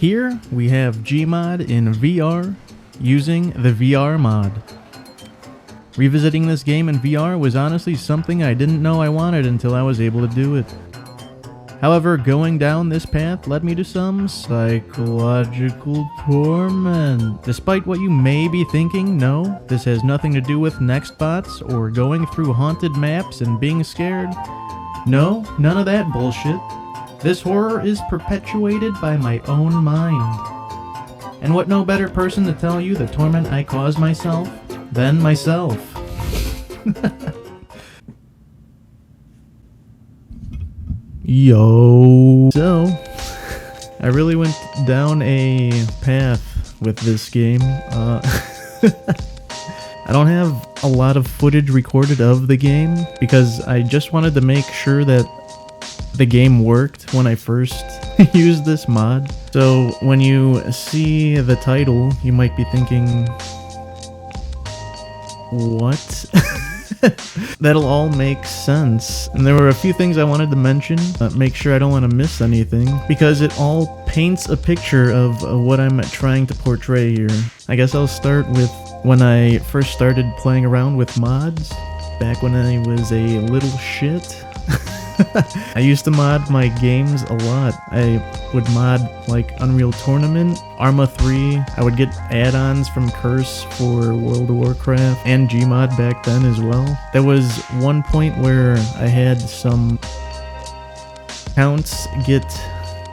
Here we have Gmod in VR using the VR mod. Revisiting this game in VR was honestly something I didn't know I wanted until I was able to do it. However, going down this path led me to some psychological torment. Despite what you may be thinking, no, this has nothing to do with next bots or going through haunted maps and being scared. No, none of that bullshit. This horror is perpetuated by my own mind. And what no better person to tell you the torment I caused myself than myself. Yo. So, I really went down a path with this game. I don't have a lot of footage recorded of the game because I just wanted to make sure that the game worked when I first used this mod. So when you see the title, you might be thinking, what? That'll all make sense. And there were a few things I wanted to mention, make sure I don't want to miss anything, because it all paints a picture of what I'm trying to portray here. I guess I'll start with when I first started playing around with mods, back when I was a little shit. I used to mod my games a lot. I would mod like Unreal Tournament, Arma 3, I would get add-ons from Curse for World of Warcraft, and Gmod back then as well. There was one point where I had some accounts get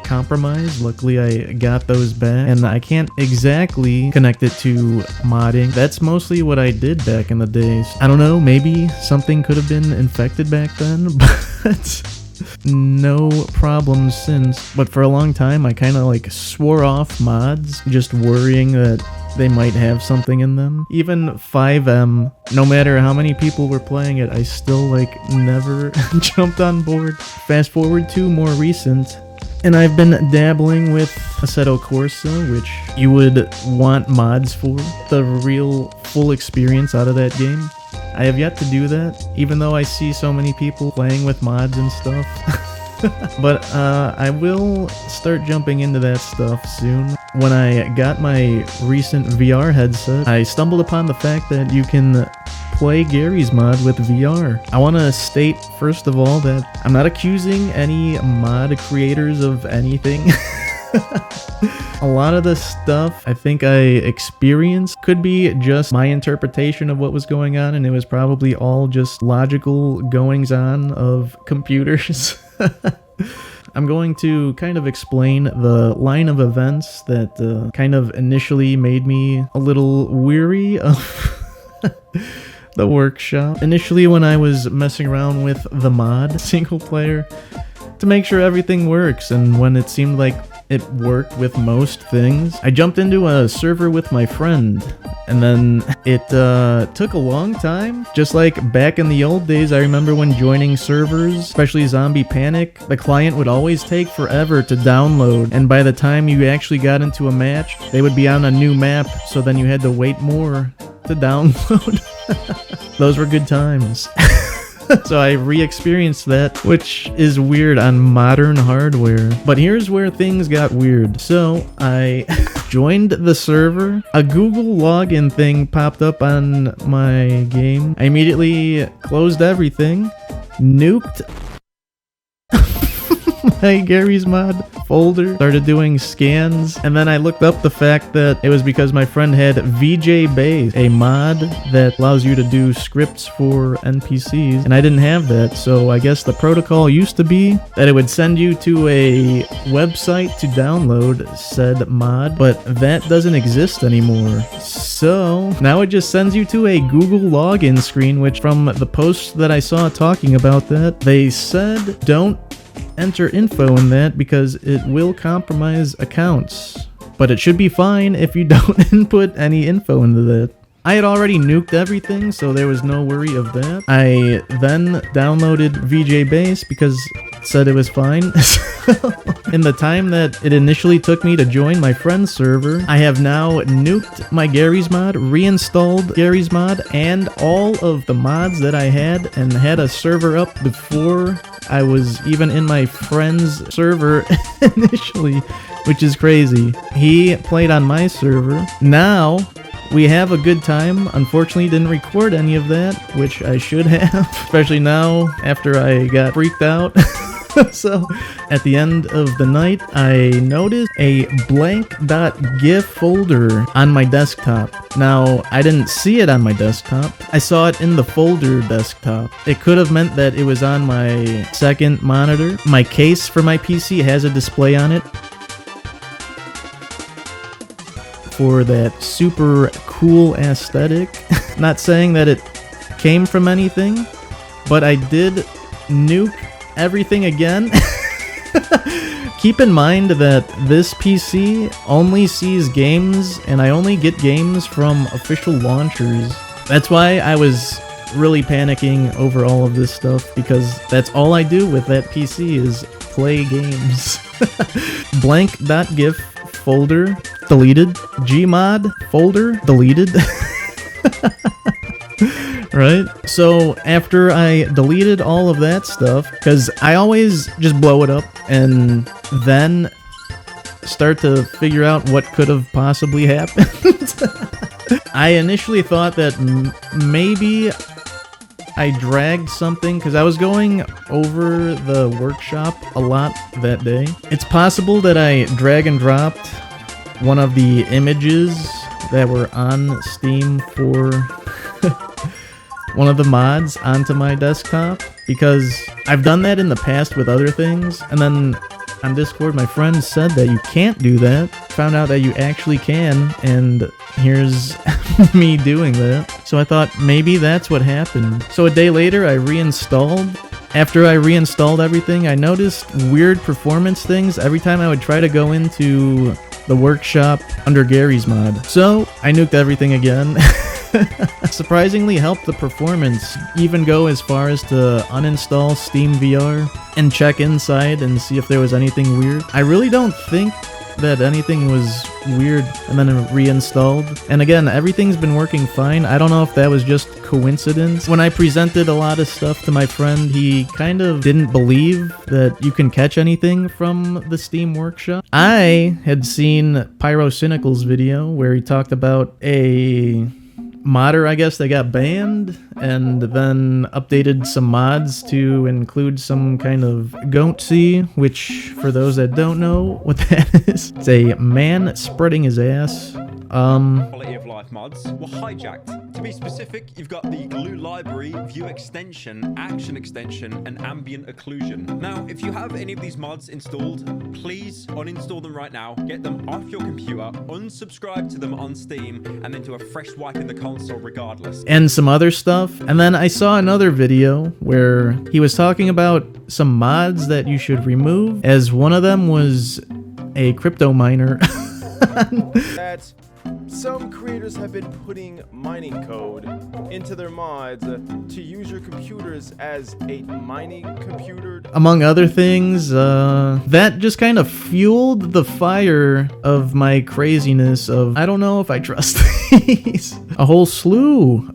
compromised. Luckily I got those back, and I can't exactly connect it to modding. That's mostly what I did back in the days. I don't know, maybe something could have been infected back then, but no problems since. But for a long time I kind of like swore off mods, just worrying that they might have something in them. Even 5M, no matter how many people were playing it, I still like never jumped on board. Fast forward to more recent, and I've been dabbling with Assetto Corsa, which you would want mods for, the real full experience out of that game. I have yet to do that, even though I see so many people playing with mods and stuff. But I will start jumping into that stuff soon. When I got my recent VR headset, I stumbled upon the fact that you can play Garry's mod with VR. I want to state, first of all, that I'm not accusing any mod creators of anything. A lot of the stuff I think I experienced could be just my interpretation of what was going on, and it was probably all just logical goings-on of computers. I'm going to kind of explain the line of events that kind of initially made me a little weary of the workshop. Initially, when I was messing around with the mod single player to make sure everything works, and when it seemed like it worked with most things, I jumped into a server with my friend, and then it took a long time. Just like back in the old days, I remember when joining servers, especially Zombie Panic, the client would always take forever to download, and by the time you actually got into a match, they would be on a new map, so then you had to wait more to download. Those were good times. So I re-experienced that, which is weird on modern hardware. But here's where things got weird. So I joined the server. A Google login thing popped up on my game. I immediately closed everything, nuked my Garry's mod folder, started doing scans, and then I looked up the fact that it was because my friend had VJ Base, a mod that allows you to do scripts for NPCs, and I didn't have that. So I guess the protocol used to be that it would send you to a website to download said mod, but that doesn't exist anymore. So now it just sends you to a Google login screen, which from the post that I saw talking about that, they said don't enter info in that because it will compromise accounts. But it should be fine if you don't input any info into that. I had already nuked everything, so there was no worry of that. I then downloaded VJ Base because said it was fine. In the time that it initially took me to join my friend's server, I have now nuked my Garry's Mod, reinstalled Garry's Mod, and all of the mods that I had, and had a server up before I was even in my friend's server initially, which is crazy. He played on my server. Now, we have a good time. Unfortunately, didn't record any of that, which I should have, especially now after I got freaked out. So, at the end of the night, I noticed a blank.gif folder on my desktop. Now, I didn't see it on my desktop. I saw it in the folder desktop. It could have meant that it was on my second monitor. My case for my PC has a display on it for that super cool aesthetic. Not saying that it came from anything, but I did nuke everything again. Keep in mind that this PC only sees games, and I only get games from official launchers. That's why I was really panicking over all of this stuff, because that's all I do with that PC is play games. Blank.gif folder deleted. Gmod folder deleted. Right? So after I deleted all of that stuff, because I always just blow it up and then start to figure out what could have possibly happened. I initially thought that maybe I dragged something, because I was going over the workshop a lot that day. It's possible that I drag and dropped one of the images that were on Steam for one of the mods onto my desktop, because I've done that in the past with other things, and then on Discord my friend said that you can't do that. Found out that you actually can, and here's me doing that. So I thought maybe that's what happened. So a day later I reinstalled. After I reinstalled everything, I noticed weird performance things every time I would try to go into the workshop under Garry's Mod. So I nuked everything again. Surprisingly helped the performance, even go as far as to uninstall Steam VR and check inside and see if there was anything weird. I really don't think that anything was weird, and then reinstalled. And again, everything's been working fine. I don't know if that was just coincidence. When I presented a lot of stuff to my friend, he kind of didn't believe that you can catch anything from the Steam Workshop. I had seen Pyrocynical's video where he talked about a modder, I guess, that got banned, and then updated some mods to include some kind of goatsy, which, for those that don't know what that is, it's a man spreading his ass. Quality of life mods were hijacked. To be specific, you've got the glue library, view extension, action extension, and ambient occlusion. Now, if you have any of these mods installed, please uninstall them right now, get them off your computer, unsubscribe to them on Steam, and then do a fresh wipe in the console regardless. And some other stuff. And then I saw another video where he was talking about some mods that you should remove, as one of them was a crypto miner. That some creators have been putting mining code into their mods to use your computers as a mining computer. Among other things, that just kind of fueled the fire of my craziness of, I don't know if I trust these. A whole slew,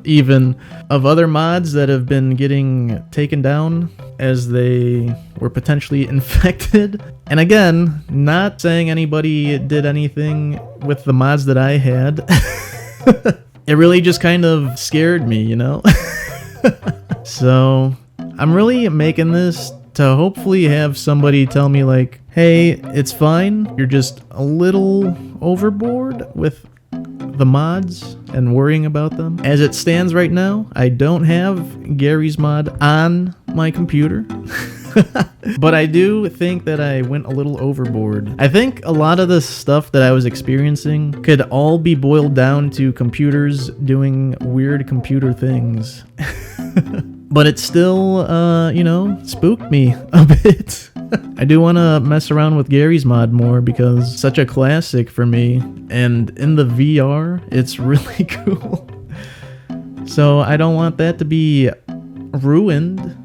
even, of other mods that have been getting taken down as they were potentially infected. And again, not saying anybody did anything with the mods that I had. It really just kind of scared me, you know? So I'm really making this to hopefully have somebody tell me like, hey, it's fine, you're just a little overboard with the mods and worrying about them. As it stands right now, I don't have Garry's Mod on my computer. But I do think that I went a little overboard. I think a lot of the stuff that I was experiencing could all be boiled down to computers doing weird computer things. But it still, you know, spooked me a bit. I do want to mess around with Garry's Mod more because it's such a classic for me. And in the VR, it's really cool. So I don't want that to be ruined.